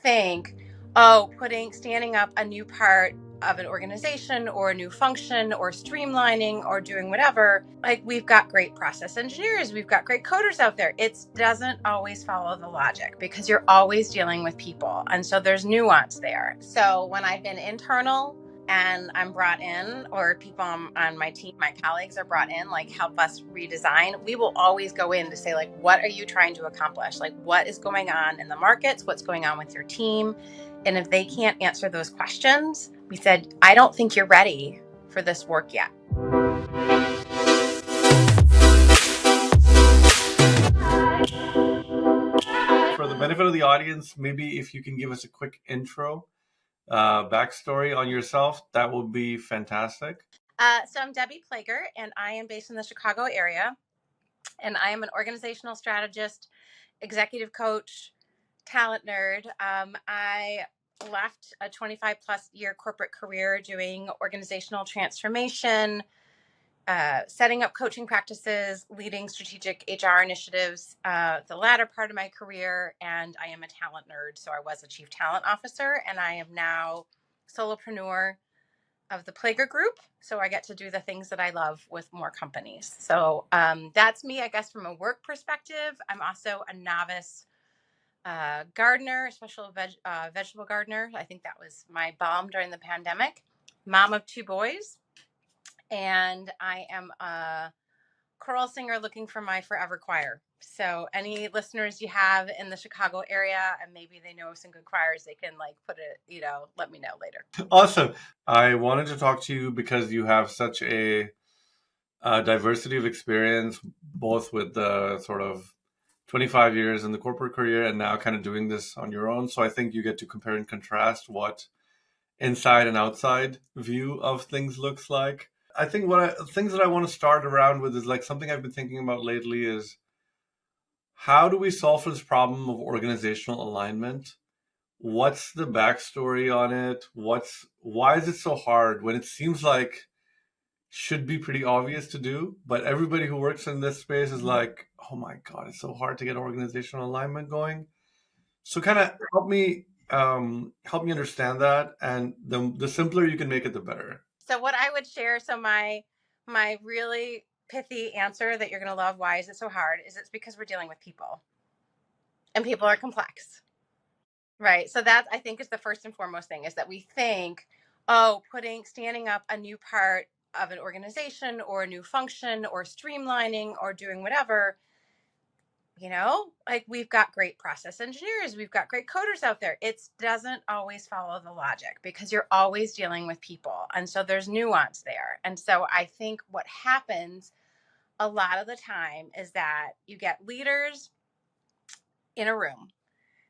think, standing up a new part of an organization or a new function or streamlining or doing whatever, like we've got great process engineers, we've got great coders out there. It doesn't always follow the logic because you're always dealing with people. And so there's nuance there. So when I've been internal and I'm brought in, or people on my team, my colleagues are brought in, like help us redesign, we will always go in to say, like, what are you trying to accomplish? Like, what is going on in the markets? What's going on with your team? And if they can't answer those questions, we said, I don't think you're ready for this work yet. For the benefit of the audience, maybe if you can give us a quick intro, backstory on yourself, that would be fantastic. So I'm Debbie Plager, and I am based in the Chicago area, and I am an organizational strategist, executive coach, talent nerd. I left a 25 plus year corporate career doing organizational transformation, setting up coaching practices, leading strategic HR initiatives, the latter part of my career. And I am a talent nerd. So I was a chief talent officer, and I am now solopreneur of the Plager Group. So I get to do the things that I love with more companies. So that's me, I guess, from a work perspective. I'm also a novice gardener, special vegetable gardener. I think that was my bomb during the pandemic. Mom of 2 boys. And I am a choral singer looking for my forever choir. So any listeners you have in the Chicago area and maybe they know some good choirs, they can like put it, let me know later. Awesome. I wanted to talk to you because you have such a diversity of experience, both with the sort of 25 years in the corporate career and now kind of doing this on your own. So I think you get to compare and contrast what inside and outside view of things looks like. I think things that I want to start around with is like something I've been thinking about lately is how do we solve this problem of organizational alignment? What's the backstory on it? Why is it so hard when it seems like should be pretty obvious to do, but everybody who works in this space is like, oh my God, it's so hard to get organizational alignment going. So kind of help me understand that, and the simpler you can make it, the better. So what I would share, so my really pithy answer that you're going to love, why is it so hard, is it's because we're dealing with people and people are complex. Right. So that I think is the first and foremost thing, is that we think, standing up a new part of an organization or a new function or streamlining or doing whatever, like we've got great process engineers, we've got great coders out there. It doesn't always follow the logic because you're always dealing with people. And so there's nuance there. And so I think what happens a lot of the time is that you get leaders in a room.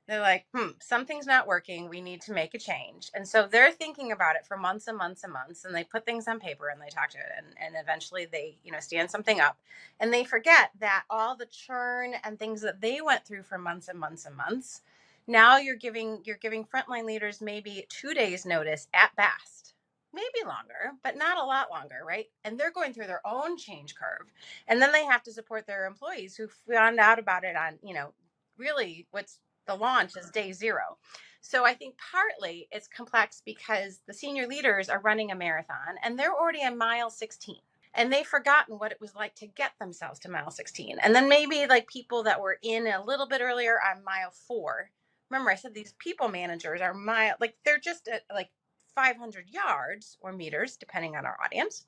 They're like, something's not working. We need to make a change. And so they're thinking about it for months and months and months. And they put things on paper and they talk to it. And eventually they, stand something up. And they forget that all the churn and things that they went through for months and months and months. Now you're giving frontline leaders maybe 2 days notice at best. Maybe longer, but not a lot longer, right? And they're going through their own change curve. And then they have to support their employees who found out about it on, really what's the launch is day 0. So I think partly it's complex because the senior leaders are running a marathon and they're already on mile 16 and they've forgotten what it was like to get themselves to mile 16. And then maybe like people that were in a little bit earlier on mile 4. Remember I said these people managers are they're just at like 500 yards or meters, depending on our audience.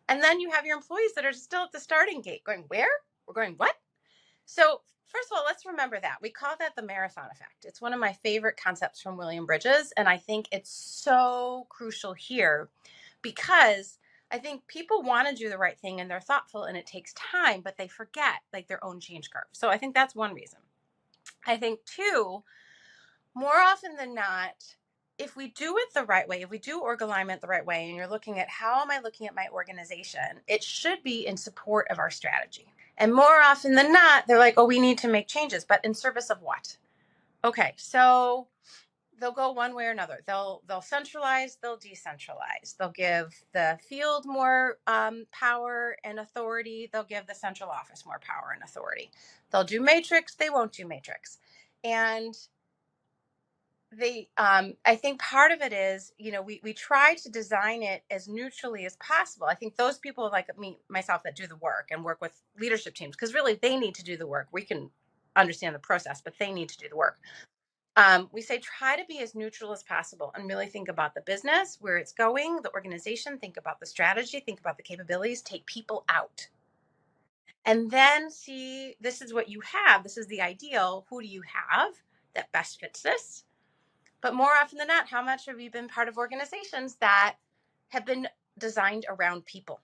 And then you have your employees that are still at the starting gate going, where? We're going, what? So first of all, let's remember that. We call that the marathon effect. It's one of my favorite concepts from William Bridges. And I think it's so crucial here because I think people want to do the right thing and they're thoughtful and it takes time, but they forget like their own change curve. So I think that's one reason. I think 2, more often than not, if we do it the right way, if we do org alignment the right way, and you're looking at how am I looking at my organization, it should be in support of our strategy. And more often than not, they're like, oh, we need to make changes, but in service of what? Okay, so they'll go one way or another. They'll centralize, they'll decentralize. They'll give the field more power and authority. They'll give the central office more power and authority. They'll do matrix, they won't do matrix. And I think part of it is, we try to design it as neutrally as possible. I think those people like me, myself, that do the work and work with leadership teams, because really they need to do the work. We can understand the process, but they need to do the work. We say try to be as neutral as possible and really think about the business, where it's going, the organization, think about the strategy, think about the capabilities, take people out. And then see, this is what you have. This is the ideal. Who do you have that best fits this? But more often than not, how much have you been part of organizations that have been designed around people?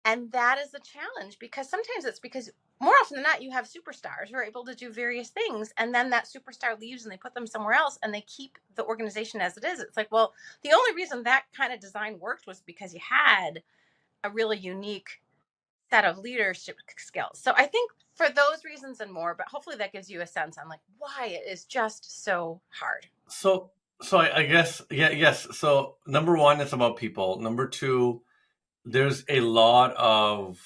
And that is the challenge, because sometimes it's because more often than not, you have superstars who are able to do various things. And then that superstar leaves and they put them somewhere else and they keep the organization as it is. It's like, well, the only reason that kind of design worked was because you had a really unique set of leadership skills. So I think for those reasons and more, but hopefully that gives you a sense on like why it is just so hard. So, I guess, yeah, yes. So, number one, it's about people. Number two, there's a lot of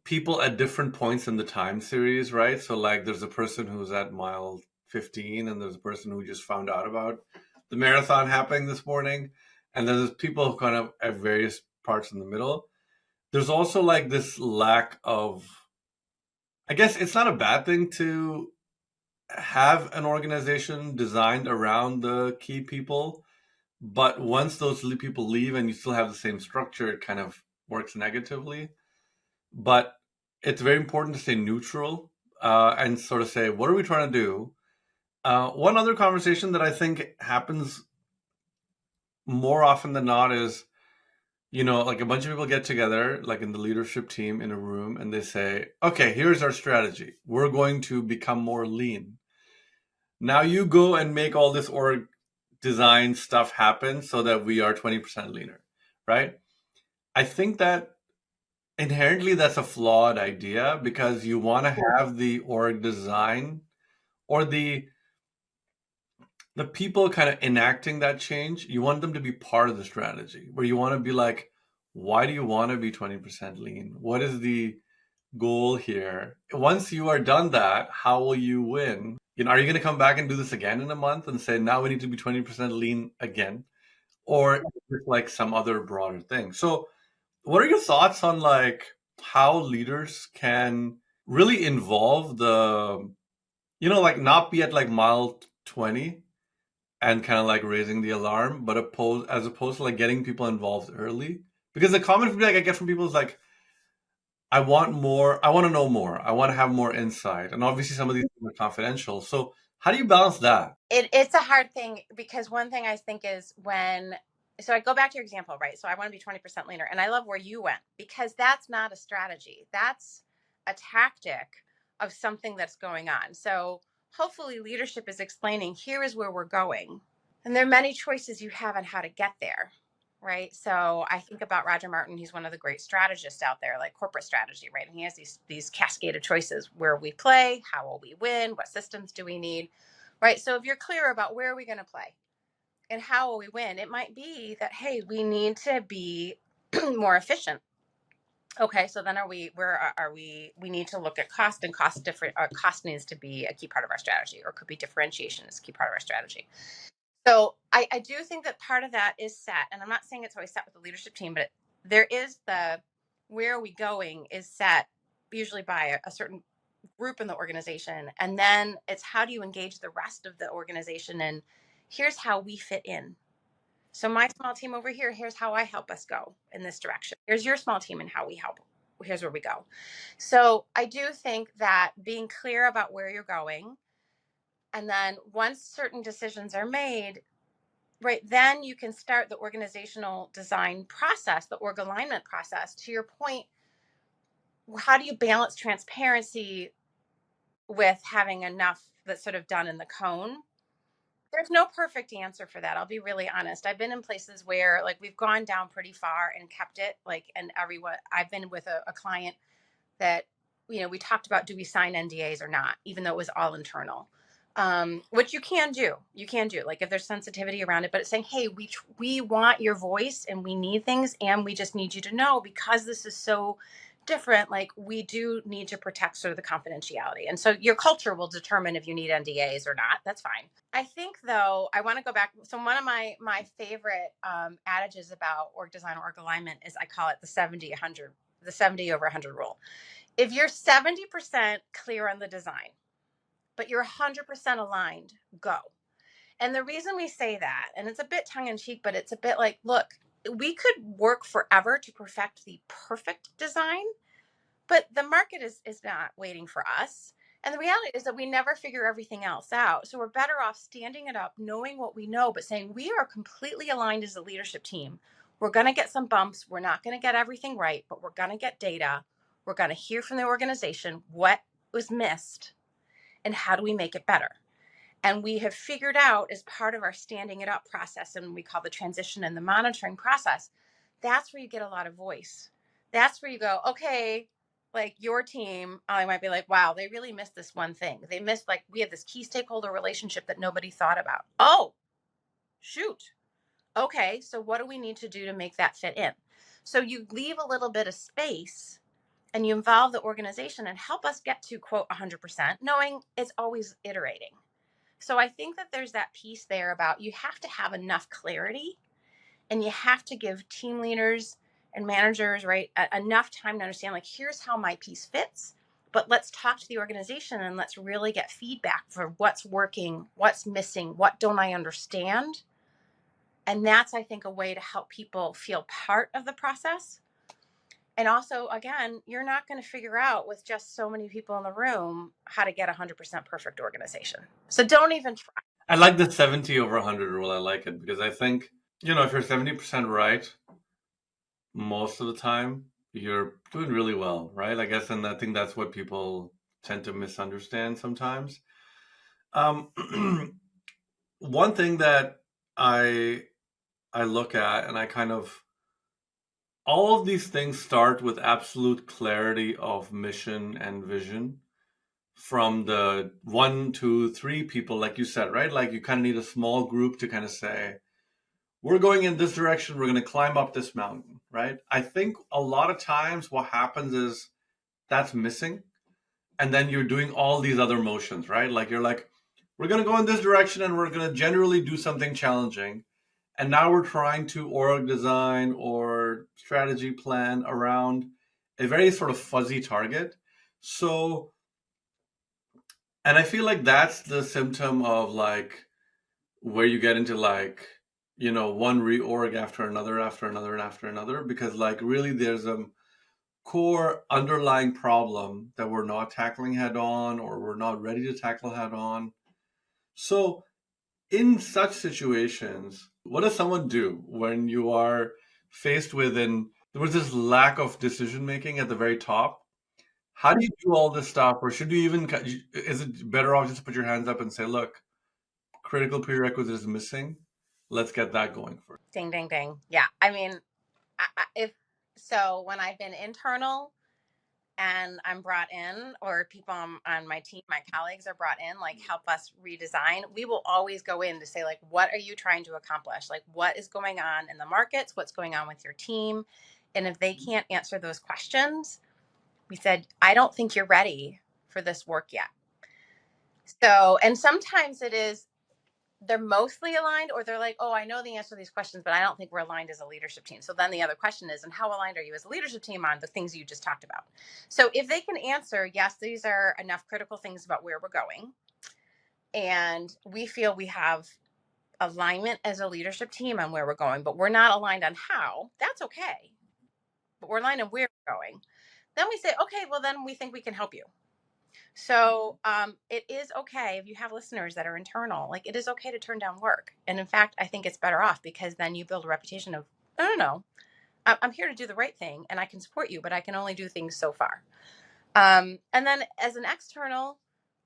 people at different points in the time series, right? So, like, there's a person who's at mile 15, and there's a person who just found out about the marathon happening this morning, and then there's people kind of at various parts in the middle. There's also like this lack of, I guess it's not a bad thing to have an organization designed around the key people, but once those people leave and you still have the same structure, it kind of works negatively. But it's very important to stay neutral, and sort of say, what are we trying to do? One other conversation that I think happens more often than not is, like a bunch of people get together, like in the leadership team in a room, and they say, okay, here's our strategy. We're going to become more lean. Now you go and make all this org design stuff happen so that we are 20% leaner, right? I think that inherently that's a flawed idea, because you want to have the org design, or the people kind of enacting that change, you want them to be part of the strategy, where you want to be like, why do you want to be 20% lean? What is the goal here? Once you are done that, how will you win? Are you going to come back and do this again in a month and say, now we need to be 20% lean again? Or is it like some other broader thing? So what are your thoughts on like how leaders can really involve like not be at like mile 20 and kind of like raising the alarm, but as opposed to like getting people involved early? Because the common feedback I get from people is like, I want more, I want to know more, I want to have more insight. And obviously some of these things are confidential. So how do you balance that? It's a hard thing, because one thing I think is so I go back to your example, right? So I want to be 20% leaner, and I love where you went, because that's not a strategy. That's a tactic of something that's going on. So hopefully leadership is explaining, here is where we're going. And there are many choices you have on how to get there, right? So I think about Roger Martin. He's one of the great strategists out there, like corporate strategy, right? And he has these cascaded choices: where we play, how will we win, what systems do we need, right? So if you're clear about where are we going to play and how will we win, it might be that, hey, we need to be more efficient. Okay, so then where are we need to look at cost, and cost needs to be a key part of our strategy, or could be differentiation is a key part of our strategy. So I do think that part of that is set, and I'm not saying it's always set with the leadership team, but there is where are we going is set usually by a certain group in the organization, and then it's how do you engage the rest of the organization, and here's how we fit in. So my small team over here, here's how I help us go in this direction. Here's your small team and how we help. Here's where we go. So I do think that being clear about where you're going, and then once certain decisions are made, right, then you can start the organizational design process, the org alignment process. To your point, how do you balance transparency with having enough that's sort of done in the cone? There's no perfect answer for that. I'll be really honest. I've been in places where like we've gone down pretty far and kept it like, and everyone, I've been with a client that, we talked about, do we sign NDAs or not, even though it was all internal. Which you can do like if there's sensitivity around it, but it's saying, hey, we want your voice and we need things, and we just need you to know, because this is so different, like we do need to protect sort of the confidentiality. And so your culture will determine if you need NDAs or not. That's fine. I think though, I want to go back. So one of my favorite adages about org design or org alignment is I call it the 70-100, the 70 over 100 rule. If you're 70% clear on the design, but you're 100% aligned, go. And the reason we say that, and it's a bit tongue in cheek, but it's a bit like, look, we could work forever to perfect the perfect design, but the market is not waiting for us. And the reality is that we never figure everything else out. So we're better off standing it up, knowing what we know, but saying we are completely aligned as a leadership team. We're going to get some bumps. We're not going to get everything right, but we're going to get data. We're going to hear from the organization what was missed and how do we make it better. And we have figured out as part of our standing it up process, and we call the transition and the monitoring process, that's where you get a lot of voice. That's where you go, okay, like your team, I might be like, wow, they really missed this one thing. They missed, like, we had this key stakeholder relationship that nobody thought about. Oh, shoot. Okay, so what do we need to do to make that fit in? So you leave a little bit of space and you involve the organization and help us get to quote 100%, knowing it's always iterating. So I think that there's that piece there about you have to have enough clarity and you have to give team leaders and managers, right, enough time to understand, like, here's how my piece fits, but let's talk to the organization and let's really get feedback for what's working, what's missing, what don't I understand. And that's, I think, a way to help people feel part of the process. And also, again, you're not going to figure out with just so many people in the room how to get a 100% perfect organization. So don't even try. I like the 70 over 100 rule. I like it because I think, if you're 70% right most of the time, you're doing really well, right? I guess, and I think that's what people tend to misunderstand sometimes. Um, one thing that I I look at, and I kind of, all of these things start with absolute clarity of mission and vision from the 1, 2, 3 people, like you said, right? Like you kind of need a small group to kind of say, we're going in this direction, we're going to climb up this mountain, right? I think a lot of times what happens is that's missing. And then you're doing all these other motions, right? Like you're like, we're going to go in this direction and we're going to generally do something challenging. And now we're trying to org design or strategy plan around a very sort of fuzzy target. So, and I feel like that's the symptom of like where you get into like, one reorg after another, after another, and after another, because like really there's a core underlying problem that we're not tackling head on or we're not ready to tackle head on. So, in such situations, what does someone do when you are faced with there was this lack of decision making at the very top? How do you do all this stuff, or should you even? Is it better off just to put your hands up and say, "Look, critical prerequisite is missing. Let's get that going first." Ding, ding, ding. Yeah. I mean, if so, when I've been internal and I'm brought in, or people on my team, my colleagues are brought in, like help us redesign, we will always go in to say, like, what are you trying to accomplish? Like, what is going on in the markets? What's going on with your team? And if they can't answer those questions, we said, I don't think you're ready for this work yet. So, and sometimes it is, they're mostly aligned, or they're like, oh, I know the answer to these questions, but I don't think we're aligned as a leadership team. So then the other question is, and how aligned are you as a leadership team on the things you just talked about? So if they can answer, yes, these are enough critical things about where we're going, and we feel we have alignment as a leadership team on where we're going, but we're not aligned on how, that's okay. But we're aligned on where we're going. Then we say, okay, well, then we think we can help you. So it is okay if you have listeners that are internal, like it is okay to turn down work. And in fact, I think it's better off because then you build a reputation of, no, I'm here to do the right thing and I can support you, but I can only do things so far. And then as an external,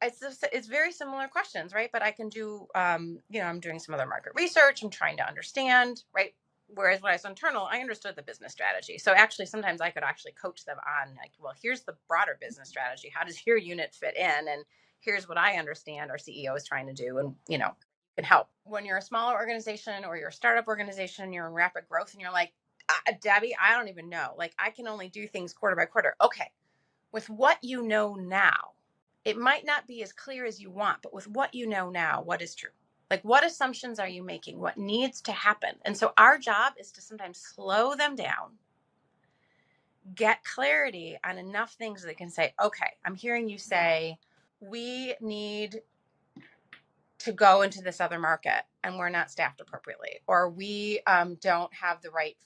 it's very similar questions, right? But I can do, I'm doing some other market research. I'm trying to understand, right? Whereas when I was internal, I understood the business strategy. So actually, sometimes I could actually coach them on like, well, here's the broader business strategy. How does your unit fit in? And here's what I understand our CEO is trying to do. And, can help. When you're a smaller organization or you're a startup organization, you're in rapid growth and you're like, Debbie, I don't even know. Like, I can only do things quarter by quarter. Okay. With what you know now, it might not be as clear as you want, but with what you know now, what is true? Like, what assumptions are you making? What needs to happen? And so our job is to sometimes slow them down, get clarity on enough things that they can say, okay, I'm hearing you say we need to go into this other market and we're not staffed appropriately, or we don't have the right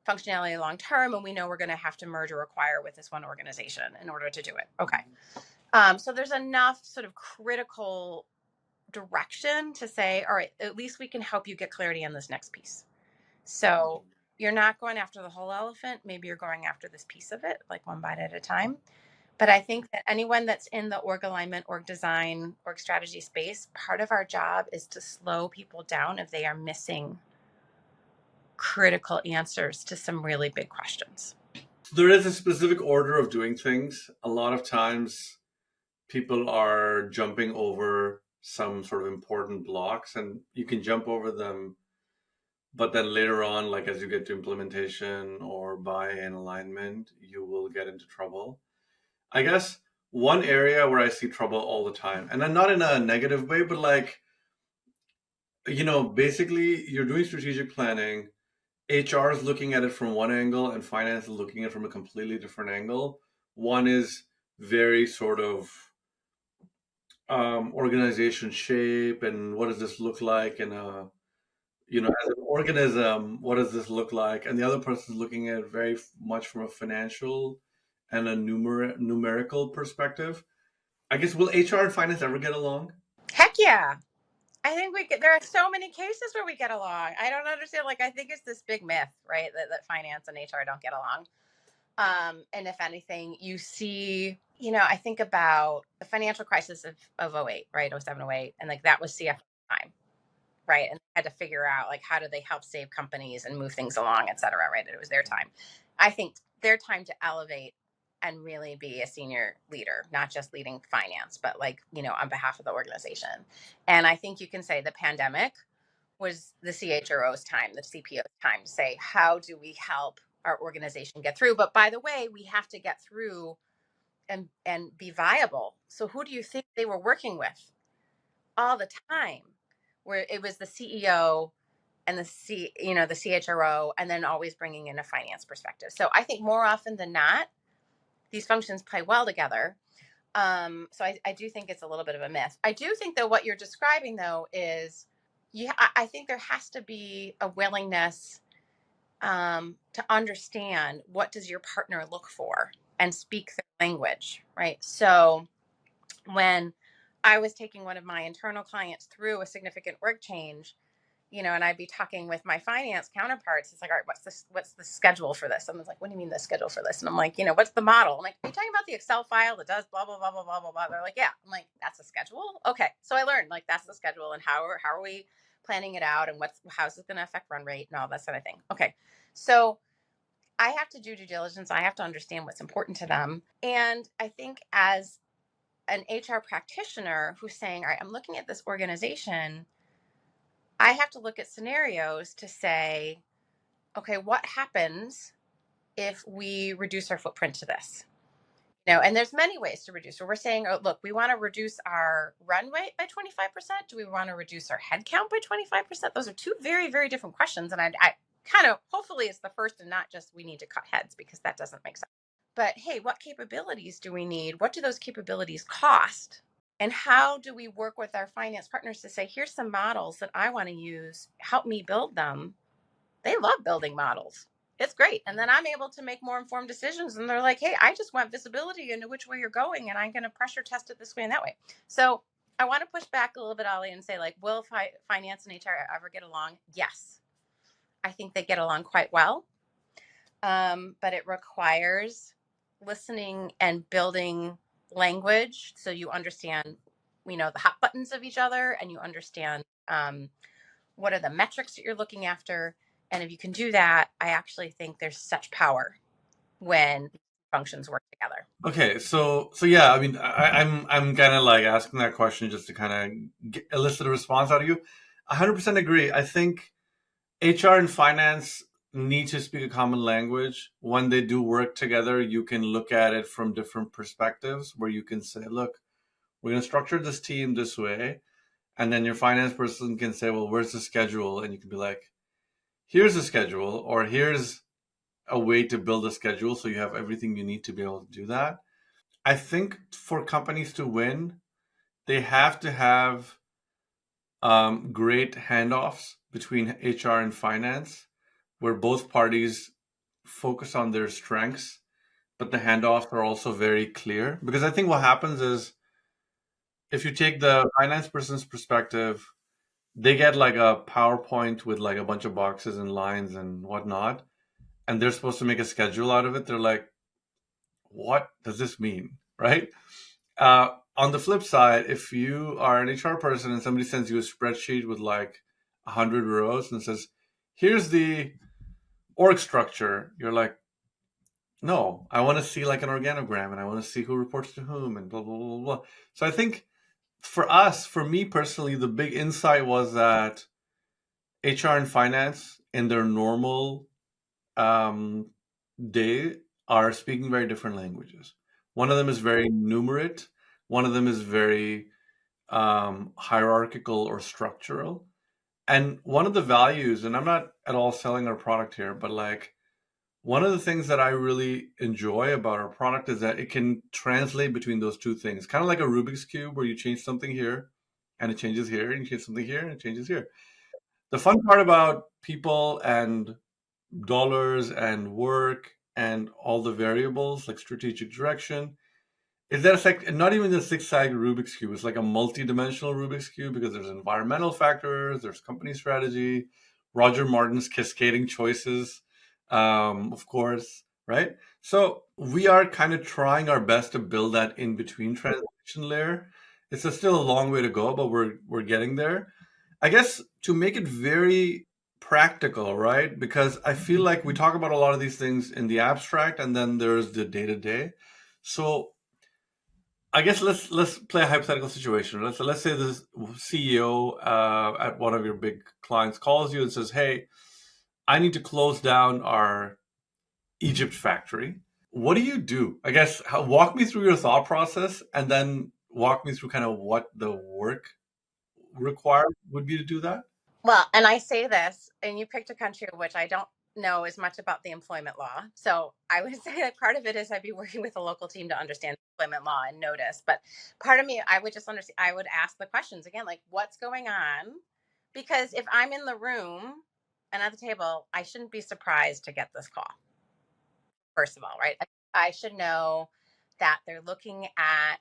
functionality long term, and we know we're going to have to merge or acquire with this one organization in order to do it. Okay. So there's enough sort of critical direction to say, all right, at least we can help you get clarity on this next piece. So you're not going after the whole elephant. Maybe you're going after this piece of it, like one bite at a time. But I think that anyone that's in the org alignment, org design, org strategy space, part of our job is to slow people down if they are missing critical answers to some really big questions. There is a specific order of doing things. A lot of times people are jumping over some sort of important blocks, and you can jump over them, but then later on, like as you get to implementation or buy-in alignment, you will get into trouble. I guess one area where I see trouble all the time, and then not in a negative way, but like, basically you're doing strategic planning. HR is looking at it from one angle and finance is looking at it from a completely different angle. One is very sort of organization shape and what does this look like in a, as an organism, what does this look like? And the other person is looking at it very much from a financial and a numerical perspective. I guess, will HR and finance ever get along? Heck yeah. I think there are so many cases where we get along. I don't understand. Like, I think it's this big myth, right? That finance and HR don't get along. And if anything, you see, I think about the financial crisis of 08, right? 07, 08. And like that was CFO time, right? And they had to figure out like how do they help save companies and move things along, et cetera, right? It was their time. I think their time to elevate and really be a senior leader, not just leading finance, but like, on behalf of the organization. And I think you can say the pandemic was the CHRO's time, the CPO's time to say, how do we help our organization get through? But by the way, we have to get through and be viable. So who do you think they were working with all the time? Where it was the CEO and the CHRO, and then always bringing in a finance perspective. So I think more often than not, these functions play well together. So I do think it's a little bit of a myth. I do think that what you're describing though is, I think there has to be a willingness to understand what does your partner look for and speak their language, right? So when I was taking one of my internal clients through a significant org change, and I'd be talking with my finance counterparts. It's like, all right, what's the schedule for this? And I was like, what do you mean the schedule for this? And I'm like, what's the model? I'm like, are you talking about the Excel file that does blah, blah, blah, blah, blah, blah, blah? They're like, yeah. I'm like, that's a schedule? Okay. So I learned like, that's the schedule, and how are we planning it out, and how's it going to affect run rate and all that sort of thing. Okay. So I have to do due diligence. I have to understand what's important to them. And I think as an HR practitioner who's saying, all right, I'm looking at this organization, I have to look at scenarios to say, okay, what happens if we reduce our footprint to this? And there's many ways to reduce. So we're saying, oh, look, we want to reduce our run rate by 25%. Do we want to reduce our headcount by 25%? Those are two very, very different questions. And I kind of, hopefully it's the first and not just we need to cut heads, because that doesn't make sense. But hey, what capabilities do we need? What do those capabilities cost? And how do we work with our finance partners to say, here's some models that I want to use, help me build them. They love building models. It's great. And then I'm able to make more informed decisions. And they're like, hey, I just want visibility into which way you're going, and I'm going to pressure test it this way and that way. So I want to push back a little bit, Ollie, and say, like, will finance and HR ever get along? Yes. I think they get along quite well. But it requires listening and building language so you understand, the hot buttons of each other, and you understand what are the metrics that you're looking after. And if you can do that, I actually think there's such power when functions work together. Okay, so yeah, I mean, I'm kind of like asking that question just to kind of elicit a response out of you. 100% agree. I think HR and finance need to speak a common language. When they do work together, you can look at it from different perspectives where you can say, look, we're going to structure this team this way. And then your finance person can say, well, where's the schedule? And you can be like, here's the schedule, or here's a way to build a schedule so you have everything you need to be able to do that. I think for companies to win, they have to have great handoffs between HR and finance, where both parties focus on their strengths, but the handoffs are also very clear. Because I think what happens is if you take the finance person's perspective, they get like a PowerPoint with like a bunch of boxes and lines and whatnot, and they're supposed to make a schedule out of it. They're like, what does this mean? Right? On the flip side, if you are an HR person and somebody sends you a spreadsheet with like 100 rows and says, here's the org structure, you're like, no, I want to see like an organogram and I want to see who reports to whom and blah, blah, blah, blah. So I think for us, for me personally, the big insight was that HR and finance in their normal day are speaking very different languages. One of them is very numerate, one of them is very hierarchical or structural. And one of the values, and I'm not at all selling our product here, but like one of the things that I really enjoy about our product is that it can translate between those two things, kind of like a Rubik's Cube where you change something here and it changes here, and you change something here and it changes here. The fun part about people and dollars and work and all the variables like strategic direction is that it's like not even a six-sided Rubik's Cube. It's like a multi-dimensional Rubik's Cube because there's environmental factors, there's company strategy, Roger Martin's cascading choices, of course, right? So we are kind of trying our best to build that in between translation layer. Still a long way to go, but we're getting there. I guess to make it very practical, right? Because I feel like we talk about a lot of these things in the abstract, and then there's the day to day. So I guess let's play a hypothetical situation. Let's say the CEO at one of your big clients calls you and says, "Hey, I need to close down our Egypt factory." What do you do? I guess walk me through your thought process, and then walk me through kind of what the work required would be to do that. Well, and I say this, and you picked a country which I don't know as much about the employment law. So I would say that part of it is I'd be working with a local team to understand employment law and notice. But part of me, I would just understand, I would ask the questions again, like what's going on? Because if I'm in the room and at the table, I shouldn't be surprised to get this call, first of all, right? I should know that they're looking at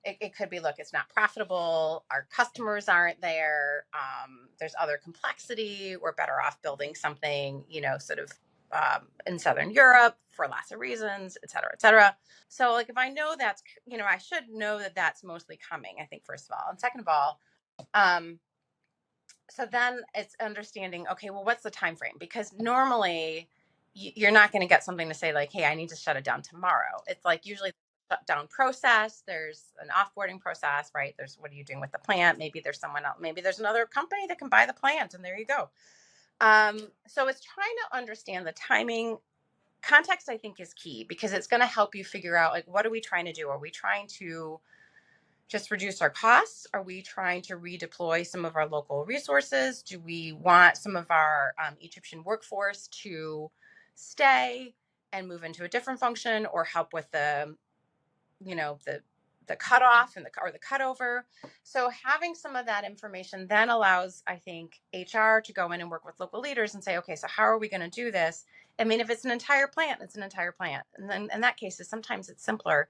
it could be, look, it's not profitable, our customers aren't there, there's other complexity, we're better off building something, sort of in Southern Europe for lots of reasons, et cetera, et cetera. So like if I know that's, I should know that that's mostly coming, I think, first of all. And second of all, um, so then it's understanding, okay, well, what's the time frame? Because normally you're not going to get something to say like, hey, I need to shut it down tomorrow. It's like usually shutdown process, there's an offboarding process, right? There's, what are you doing with the plant? Maybe there's someone else, maybe there's another company that can buy the plant, and there you go. So it's trying to understand the timing. Context, I think, is key because it's going to help you figure out, like, what are we trying to do? Are we trying to just reduce our costs? Are we trying to redeploy some of our local resources? Do we want some of our Egyptian workforce to stay and move into a different function, or help with the cutoff and the cutover? So having some of that information then allows, I think, HR to go in and work with local leaders and say, okay, so how are we going to do this? I mean, if it's an entire plant, it's an entire plant. And then in that case, sometimes it's simpler.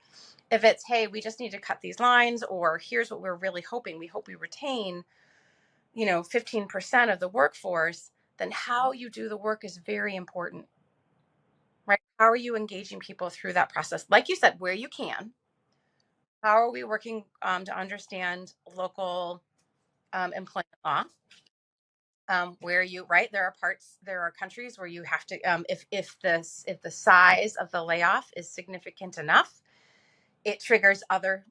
If it's, hey, we just need to cut these lines, or here's what we're really hoping, we hope we retain, 15% of the workforce, then how you do the work is very important, right? How are you engaging people through that process? Like you said, where you can, how are we working to understand local employment law? Where you, right, there are countries where you have to, if the size of the layoff is significant enough, it triggers other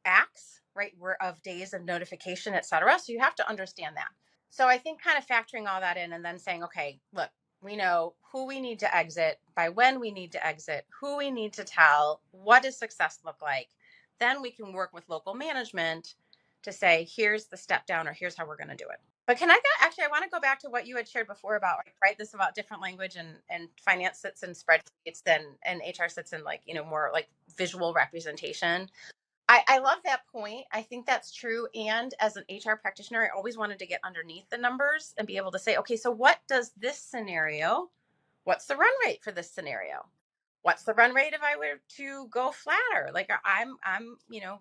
acts, right? We're of days of notification, et cetera. So you have to understand that. So I think kind of factoring all that in and then saying, okay, look, We know who we need to exit, by when we need to exit, who we need to tell, what does success look like. Then we can work with local management to say, here's the step down, or here's how we're going to do it. But can I go, actually, I want to go back to what you had shared before about, right, this about different language, and finance sits in spreadsheets, and HR sits in, like, more like visual representation. I love that point. I think that's true. And as an HR practitioner, I always wanted to get underneath the numbers and be able to say, okay, so what does this scenario, what's the run rate for this scenario? What's the run rate if I were to go flatter? Like, I'm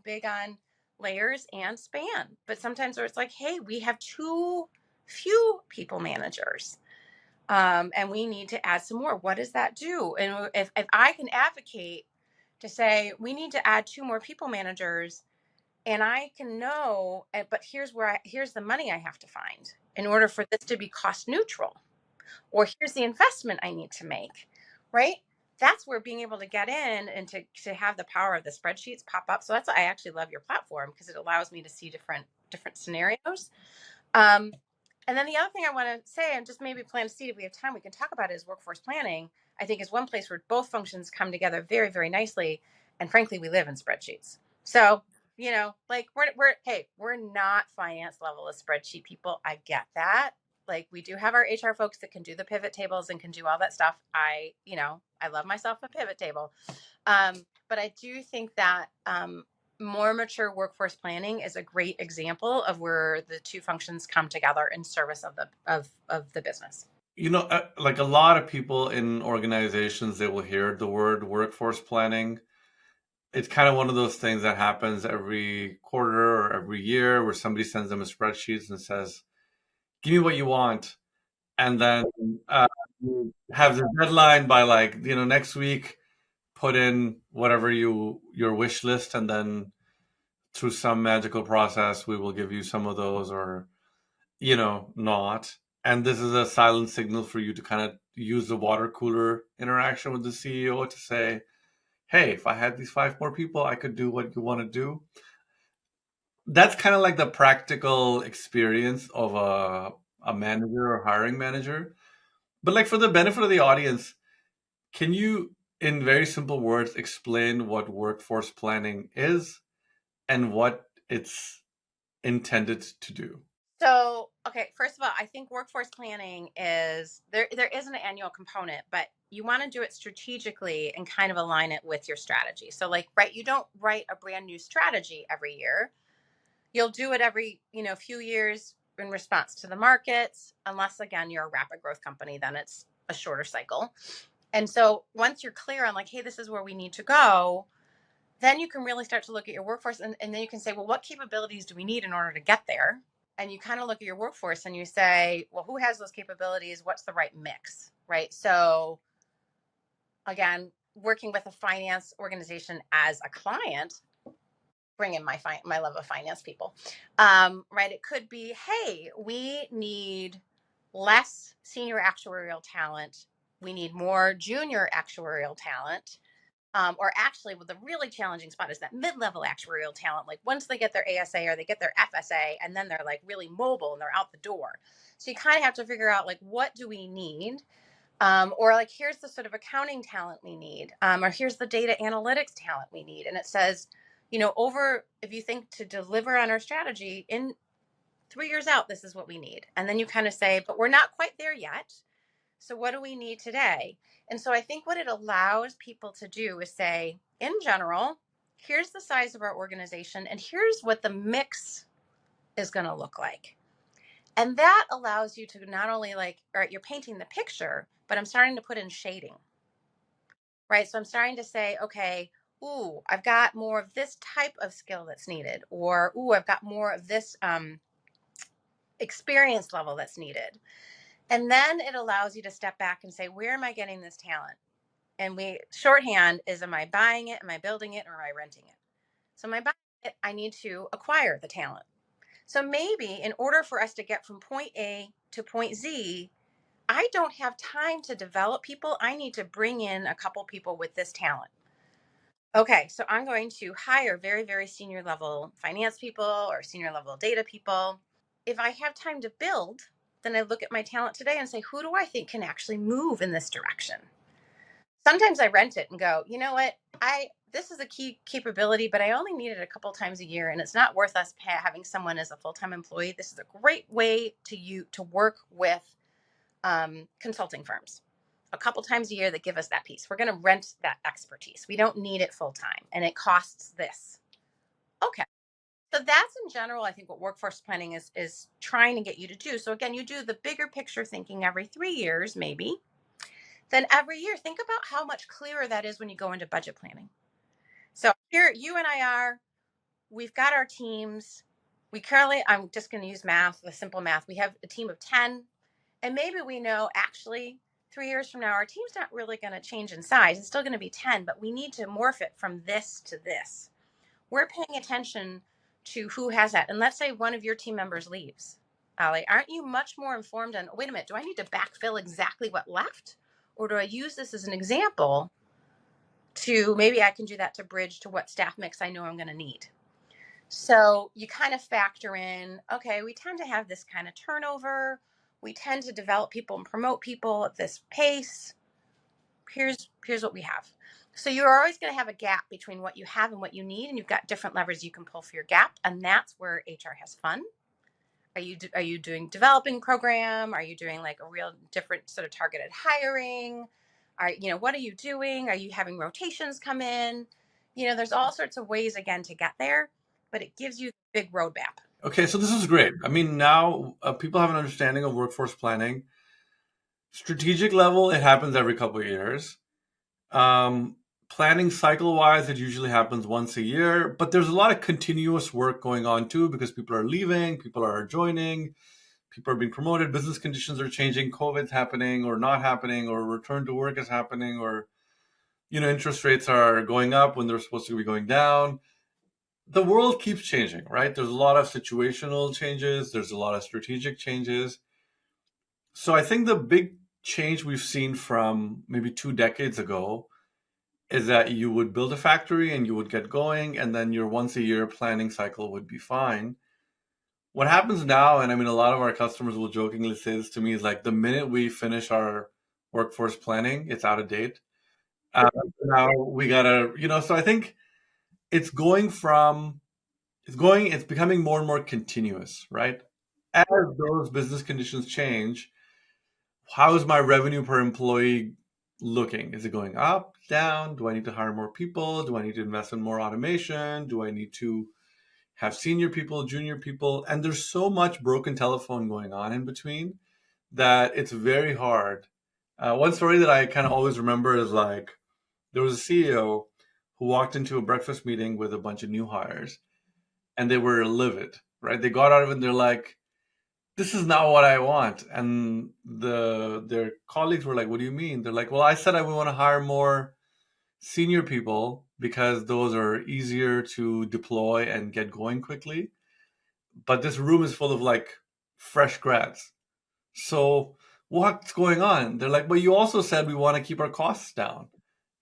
big on layers and span, but sometimes where it's like, hey, we have too few people managers. And we need to add some more. What does that do? And if I can advocate to say we need to add two more people managers, and I can know, but here's the money I have to find in order for this to be cost neutral, or here's the investment I need to make, right? That's where being able to get in and to have the power of the spreadsheets pop up. So that's why I actually love your platform, because it allows me to see different scenarios. Um, and then the other thing I want to say, and just maybe plant a seed if we have time, we can talk about it, is workforce planning. I think is one place where both functions come together very, very nicely. And frankly, we live in spreadsheets. So, like we're not finance level of spreadsheet people. I get that. Like, we do have our HR folks that can do the pivot tables and can do all that stuff. I love myself a pivot table. But I do think that more mature workforce planning is a great example of where the two functions come together in service of the business. Like a lot of people in organizations, they will hear the word workforce planning. It's kind of one of those things that happens every quarter or every year where somebody sends them a spreadsheet and says, give me what you want. And then you have the deadline by, like, next week, put in whatever your wish list, and then through some magical process, we will give you some of those, or not. And this is a silent signal for you to kind of use the water cooler interaction with the CEO to say, hey, if I had these five more people, I could do what you want to do. That's kind of like the practical experience of a manager or hiring manager. But, like, for the benefit of the audience, can you, in very simple words, explain what workforce planning is and what it's intended to do? So, okay, first of all, I think workforce planning is there is an annual component, but you want to do it strategically and kind of align it with your strategy. So, like, right, you don't write a brand new strategy every year. You'll do it every, few years in response to the markets, unless again you're a rapid growth company, then it's a shorter cycle. And so once you're clear on, like, hey, this is where we need to go, then you can really start to look at your workforce, and then you can say, well, what capabilities do we need in order to get there? And you kind of look at your workforce and you say, well, who has those capabilities? What's the right mix, right? So again, working with a finance organization as a client, bring in my love of finance people, right? It could be, hey, we need less senior actuarial talent. We need more junior actuarial talent. Or actually, with the really challenging spot is that mid-level actuarial talent. Like, once they get their ASA or they get their FSA, and then they're like really mobile and they're out the door. So you kind of have to figure out, like, what do we need? Or like, here's the sort of accounting talent we need, or here's the data analytics talent we need. And it says, if you think to deliver on our strategy in 3 years out, this is what we need. And then you kind of say, but we're not quite there yet. So what do we need today? And so I think what it allows people to do is say, in general, here's the size of our organization and here's what the mix is going to look like. And that allows you to not only, like, all right, you're painting the picture, but I'm starting to put in shading, right? So I'm starting to say, okay, ooh, I've got more of this type of skill that's needed, or ooh, I've got more of this experience level that's needed. And then it allows you to step back and say, where am I getting this talent? And shorthand is, am I buying it? Am I building it? Or am I renting it? So am I buying it? I need to acquire the talent. So maybe in order for us to get from point A to point Z, I don't have time to develop people. I need to bring in a couple people with this talent. Okay, so I'm going to hire very, very senior level finance people or senior level data people. If I have time to build, then I look at my talent today and say, who do I think can actually move in this direction? Sometimes I rent it and go, you know what? This is a key capability, but I only need it a couple times a year, and it's not worth us having someone as a full-time employee. This is a great way to work with consulting firms a couple times a year that give us that piece. We're going to rent that expertise. We don't need it full time, and it costs this. Okay. So that's in general, I think, what workforce planning is trying to get you to do. So again, you do the bigger picture thinking every 3 years, maybe. Then every year, think about how much clearer that is when you go into budget planning. So here, you and I are, we've got our teams. We currently, I'm just going to use math, the simple math. We have a team of 10, and maybe we know actually 3 years from now, our team's not really going to change in size. It's still going to be 10, but we need to morph it from this to this. We're paying attention to who has that. And let's say one of your team members leaves. Allie, aren't you much more informed on, wait a minute, do I need to backfill exactly what left? Or do I use this as an example to maybe I can do that to bridge to what staff mix I know I'm going to need? So you kind of factor in, okay, we tend to have this kind of turnover. We tend to develop people and promote people at this pace. Here's what we have. So you're always going to have a gap between what you have and what you need, and you've got different levers you can pull for your gap, and that's where HR has fun. Are you doing developing program? Are you doing like a real different sort of targeted hiring? What are you doing? Are you having rotations come in? There's all sorts of ways again to get there, but it gives you a big roadmap. Okay, so this is great. I mean, now people have an understanding of workforce planning. Strategic level, it happens every couple of years. Um, Planning cycle wise, it usually happens once a year, but there's a lot of continuous work going on too because people are leaving, people are joining, people are being promoted, business conditions are changing, COVID's happening or not happening, or return to work is happening, or interest rates are going up when they're supposed to be going down. The world keeps changing, right? There's a lot of situational changes, there's a lot of strategic changes. So I think the big change we've seen from maybe 2 decades ago is that you would build a factory and you would get going, and then your once a year planning cycle would be fine. What happens now, and I mean, a lot of our customers will jokingly say this to me, is like the minute we finish our workforce planning, it's out of date. Now we gotta, so I think it's going from, it's becoming more and more continuous, right? As those business conditions change, how is my revenue per employee looking? Is it going up, down? Do I need to hire more people? Do I need to invest in more automation? Do I need to have senior people, junior people? And there's so much broken telephone going on in between that it's very hard. One story that I kind of always remember is like there was a CEO who walked into a breakfast meeting with a bunch of new hires and they were livid, right? They got out of it and they're like, this is not what I want. And their colleagues were like, what do you mean? They're like, well, I said I would want to hire more senior people because those are easier to deploy and get going quickly. But this room is full of like fresh grads. So what's going on? They're like, but you also said we want to keep our costs down.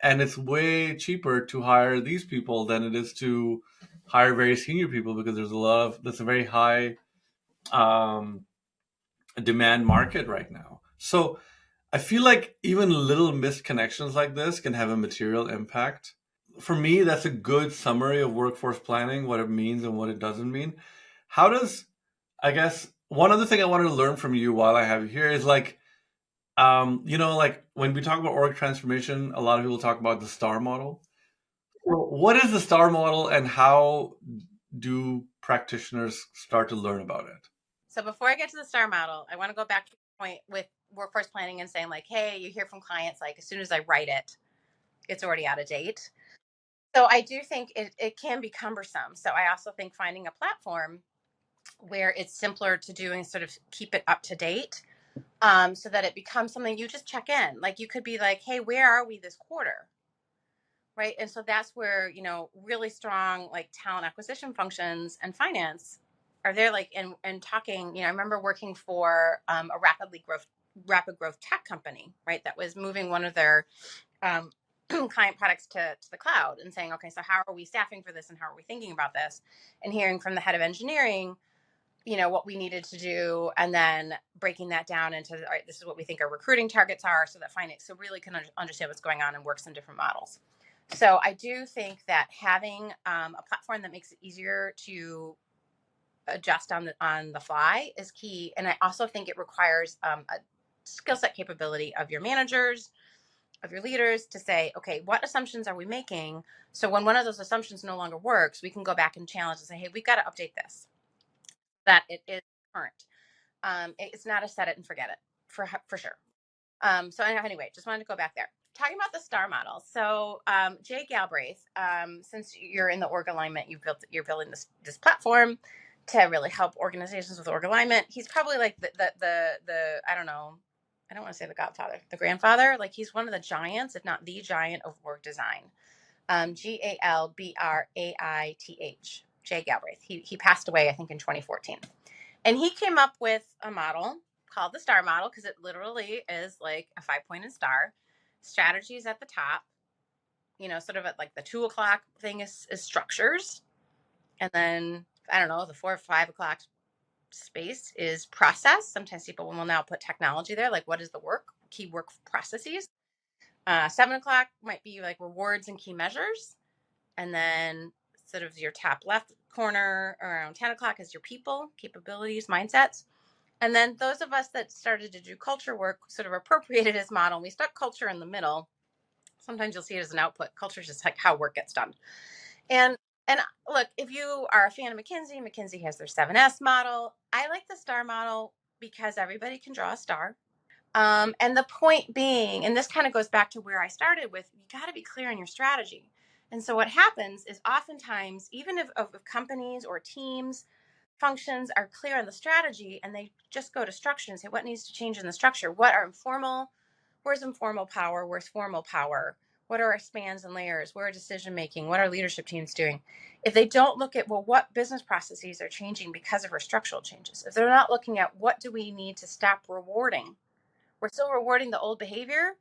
And it's way cheaper to hire these people than it is to hire very senior people because that's a very high um, demand market right now. So I feel like even little missed connections like this can have a material impact. For me, that's a good summary of workforce planning, what it means and what it doesn't mean. How does, I guess, one other thing I wanted to learn from you while I have you here is like, like when we talk about org transformation, a lot of people talk about the STAR model. So what is the STAR model and how do practitioners start to learn about it? So before I get to the STAR model, I want to go back to the point with workforce planning and saying like, hey, you hear from clients, like as soon as I write it, it's already out of date. So I do think it can be cumbersome. So I also think finding a platform where it's simpler to do and sort of keep it up to date, so that it becomes something you just check in. Like you could be like, hey, where are we this quarter? Right. And so that's where, really strong like talent acquisition functions and finance are there like and talking, I remember working for a rapid growth tech company, right? That was moving one of their um, client products to the cloud and saying, okay, so how are we staffing for this and how are we thinking about this? And hearing from the head of engineering, what we needed to do, and then breaking that down into, all right, this is what we think our recruiting targets are, so that finance so really can understand what's going on and work some different models. So I do think that having a platform that makes it easier to adjust on the fly is key. And I also think it requires a skill set capability of your managers, of your leaders, to say, okay, what assumptions are we making? So when one of those assumptions no longer works, we can go back and challenge and say, hey, we've got to update this, that it is current. It's not a set it and forget it, for sure. So anyway, just wanted to go back there. Talking about the STAR model. So Jay Galbraith, since you're in the org alignment, you're building this platform to really help organizations with org alignment. He's probably like the I don't know, I don't want to say the godfather, the grandfather. Like he's one of the giants, if not the giant of org design. Galbraith. Jay Galbraith. He passed away, I think, in 2014. And he came up with a model called the STAR model, because it literally is like a 5-pointed star. Strategies at the top, sort of at like the 2 o'clock thing is structures. And then, I don't know, the 4 or 5 o'clock space is process. Sometimes people will now put technology there, like what is the work, key work processes. 7 o'clock might be like rewards and key measures. And then sort of your top left corner around 10 o'clock is your people, capabilities, mindsets. And then those of us that started to do culture work sort of appropriated his model. And we stuck culture in the middle. Sometimes you'll see it as an output. Culture is just like how work gets done. And and look, if you are a fan of McKinsey has their 7S model. I like the STAR model because everybody can draw a star. And the point being, and this kind of goes back to where I started with, you got to be clear on your strategy. And so what happens is oftentimes, even if companies or teams functions are clear on the strategy and they just go to structure and say what needs to change in the structure, where's informal power, where's formal power, what are our spans and layers, where are decision making, what are leadership teams doing, if they don't look at, well, what business processes are changing because of our structural changes, if they're not looking at what do we need to stop rewarding, we're still rewarding the old behavior,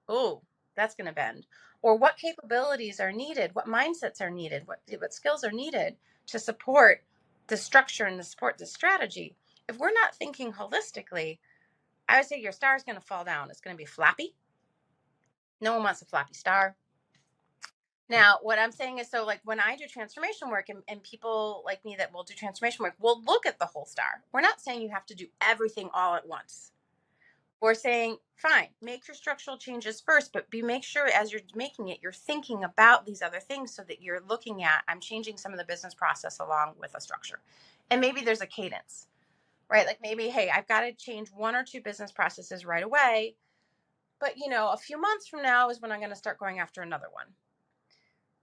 oh, that's going to bend. Or what capabilities are needed, what mindsets are needed, what skills are needed to support the structure and to support the strategy. If we're not thinking holistically, I would say your star is going to fall down. It's going to be flappy. No one wants a flappy star. Now, what I'm saying is, so like when I do transformation work, and people like me that will do transformation work, we'll look at the whole star. We're not saying you have to do everything all at once. We're saying, fine, make your structural changes first, but make sure as you're making it, you're thinking about these other things so that you're looking at, I'm changing some of the business process along with a structure. And maybe there's a cadence, right? Like maybe, hey, I've got to change 1 or 2 business processes right away. But, a few months from now is when I'm going to start going after another one.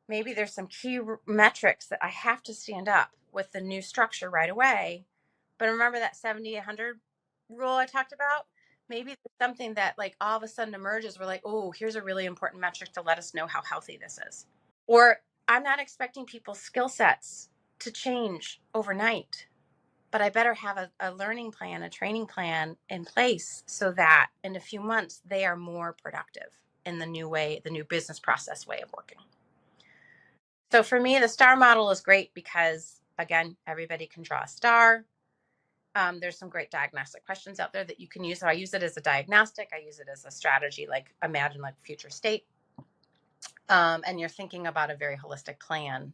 Maybe there's some key metrics that I have to stand up with the new structure right away. But remember that 70-100 rule I talked about? Maybe there's something that like all of a sudden emerges. We're like, oh, here's a really important metric to let us know how healthy this is. Or I'm not expecting people's skill sets to change overnight, but I better have a learning plan, a training plan in place so that in a few months they are more productive in the new way, the new business process way of working. So for me, the STAR model is great because, again, everybody can draw a star. There's some great diagnostic questions out there that you can use. So I use it as a diagnostic. I use it as a strategy, like imagine like future state. And you're thinking about a very holistic plan.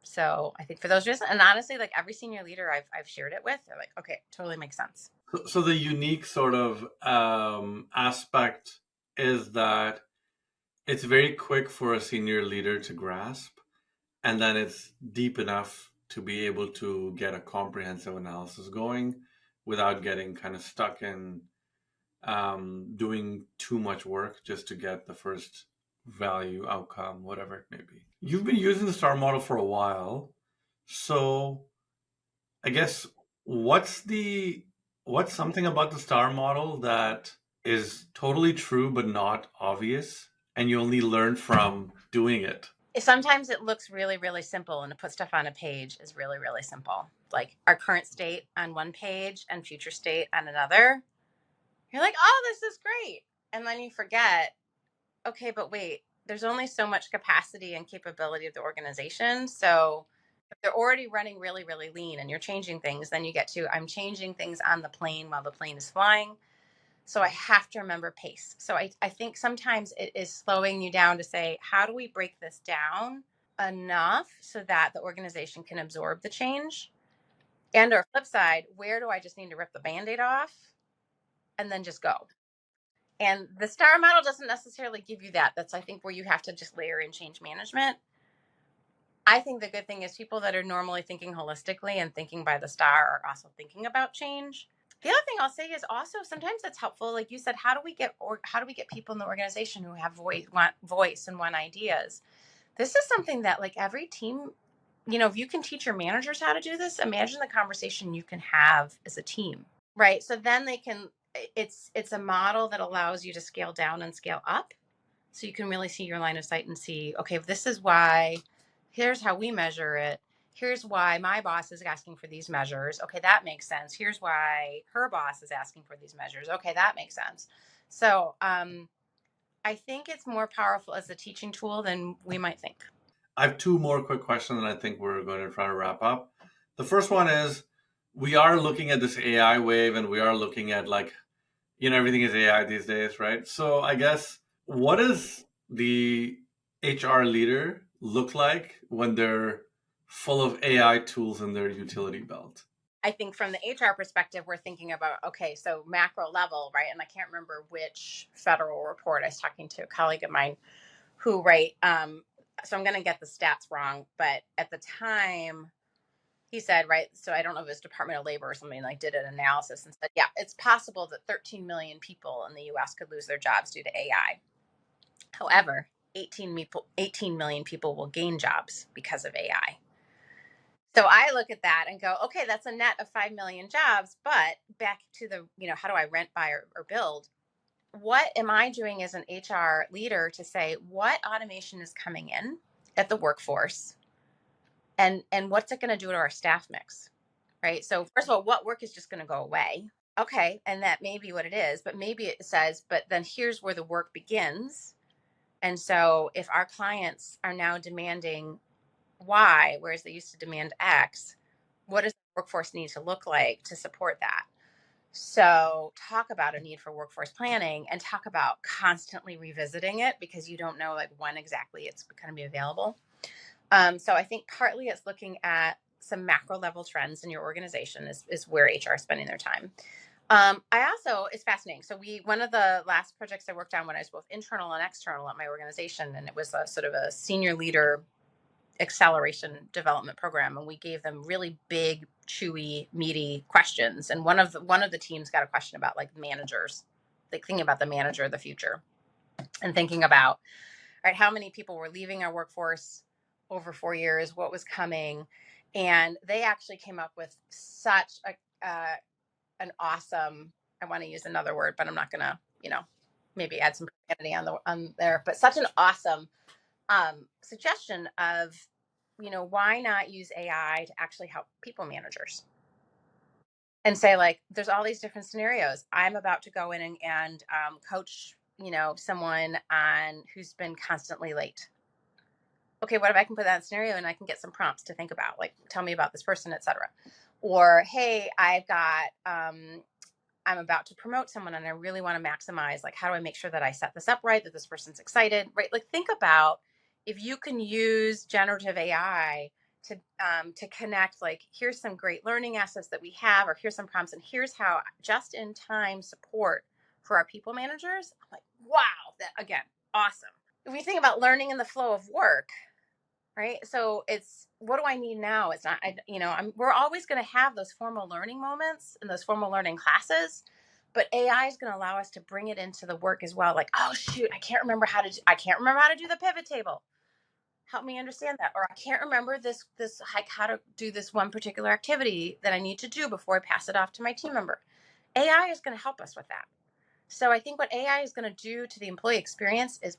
So I think for those reasons, and honestly, like every senior leader I've shared it with, they're like, okay, totally makes sense. So the unique sort of aspect is that it's very quick for a senior leader to grasp, and then it's deep enough to be able to get a comprehensive analysis going without getting kind of stuck in doing too much work just to get the first value outcome, whatever it may be. You've been using the STAR model for a while, so I guess what's something about the STAR model that is totally true but not obvious, and you only learn from doing it? Sometimes it looks really, really simple, and to put stuff on a page is really, really simple. Like our current state on one page and future state on another. You're like, oh, this is great. And then you forget, okay, but wait, there's only so much capacity and capability of the organization. So If they're already running really, really lean and you're changing things, then you get to, I'm changing things on the plane while the plane is flying. So I have to remember pace. So I think sometimes it is slowing you down to say, how do we break this down enough so that the organization can absorb the change? And or flip side, where do I just need to rip the Band-Aid off and then just go? And the STAR model doesn't necessarily give you that. That's, I think, where you have to just layer in change management. I think the good thing is people that are normally thinking holistically and thinking by the STAR are also thinking about change. The other thing I'll say is also sometimes it's helpful, like you said, how do we get people in the organization who have voice and want ideas? This is something that like every team, if you can teach your managers how to do this, imagine the conversation you can have as a team. Right. So then they can, it's a model that allows you to scale down and scale up. So you can really see your line of sight and see, okay, this is why, here's how we measure it. Here's why my boss is asking for these measures. Okay, that makes sense. Here's why her boss is asking for these measures. Okay, that makes sense. So I think it's more powerful as a teaching tool than we might think. I have two more quick questions, and I think we're going to try to wrap up. The first one is, we are looking at this AI wave, and we are looking at like, everything is AI these days, right? So I guess, what does the HR leader look like when they're full of AI tools in their utility belt? I think from the HR perspective, we're thinking about, okay, so macro level, right? And I can't remember which federal report. I was talking to a colleague of mine who, right, so I'm going to get the stats wrong, but at the time he said, right, so I don't know if it was Department of Labor or something, like did an analysis and said, yeah, it's possible that 13 million people in the US could lose their jobs due to AI. However, 18 million people will gain jobs because of AI. So I look at that and go, okay, that's a net of 5 million jobs. But back to the, how do I rent, buy, or build? What am I doing as an HR leader to say what automation is coming in at the workforce, and what's it going to do to our staff mix? Right. So first of all, what work is just going to go away? Okay. And that may be what it is, but maybe it says, but then here's where the work begins. And so if our clients are now demanding Y, whereas they used to demand X, what does the workforce need to look like to support that? So talk about a need for workforce planning and talk about constantly revisiting it because you don't know like when exactly it's going to be available. So I think partly it's looking at some macro level trends in your organization is where HR is spending their time. I also, it's fascinating. So one of the last projects I worked on when I was both internal and external at my organization, and it was a sort of a senior leader acceleration development program, and we gave them really big, chewy, meaty questions. And one of the teams got a question about like managers, like thinking about the manager of the future, and thinking about, right, how many people were leaving our workforce over 4 years, what was coming, and they actually came up with such an awesome. I want to use another word, but I'm not gonna, maybe add some profanity on there. But such an awesome suggestion of, why not use AI to actually help people managers and say, like, there's all these different scenarios. I'm about to go in and coach, someone on who's been constantly late. Okay, what if I can put that in scenario and I can get some prompts to think about, like, tell me about this person, etc. Or, hey, I'm about to promote someone and I really want to maximize, like, how do I make sure that I set this up right, that this person's excited, right? Like, think about if you can use generative AI to connect, like, here's some great learning assets that we have, or here's some prompts, and here's how just in time support for our people managers. I'm like, wow, that again, awesome. If we think about learning in the flow of work, right? So it's, what do I need now? It's not, we're always going to have those formal learning moments and those formal learning classes, but AI is going to allow us to bring it into the work as well. Like, oh shoot, I can't remember how to do the pivot table. Help me understand that. Or I can't remember like how to do this one particular activity that I need to do before I pass it off to my team member. AI is going to help us with that. So I think what AI is going to do to the employee experience is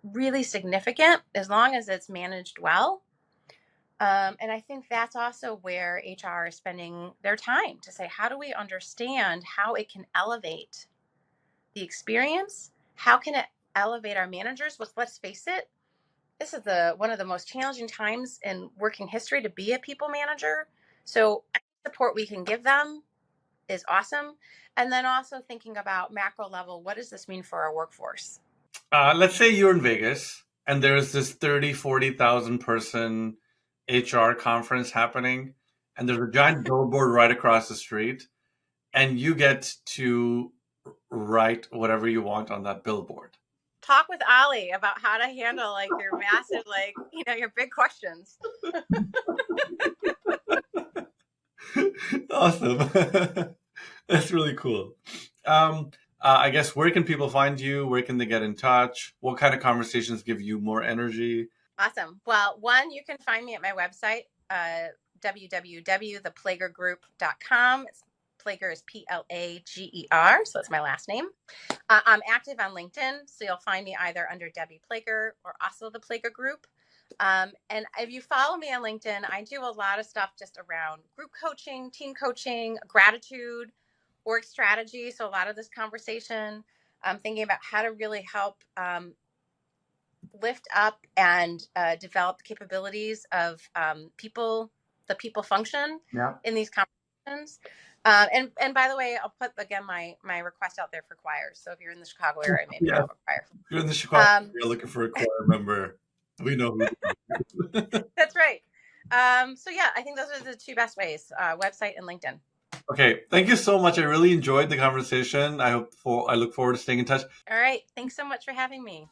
really significant as long as it's managed well. And I think that's also where HR is spending their time to say, how do we understand how it can elevate the experience? How can it elevate our managers? Let's face it, This is one of the most challenging times in working history to be a people manager. So any support we can give them is awesome. And then also thinking about macro level, what does this mean for our workforce? Let's say you're in Vegas and there's this 40,000 person HR conference happening, and there's a giant billboard right across the street, and you get to write whatever you want on that billboard. Talk with Ali about how to handle like your massive, like, your big questions. Awesome. That's really cool. I guess, where can people find you? Where can they get in touch? What kind of conversations give you more energy? Awesome. Well, one, you can find me at my website, www.theplagergroup.com. Plager is Plager, so it's my last name. I'm active on LinkedIn, so you'll find me either under Debbie Plager or also the Plager Group. And if you follow me on LinkedIn, I do a lot of stuff just around group coaching, team coaching, gratitude, org strategy. So a lot of this conversation, I'm thinking about how to really help lift up and develop the capabilities of the people function in these conversations. And by the way, I'll put again my request out there for choirs. So if you're in the Chicago area, maybe you have a choir. If you're in the Chicago, you're looking for a choir member. We know who. That's right. So yeah, I think those are the two best ways: website and LinkedIn. Okay, thank you so much. I really enjoyed the conversation. I look forward to staying in touch. All right, thanks so much for having me.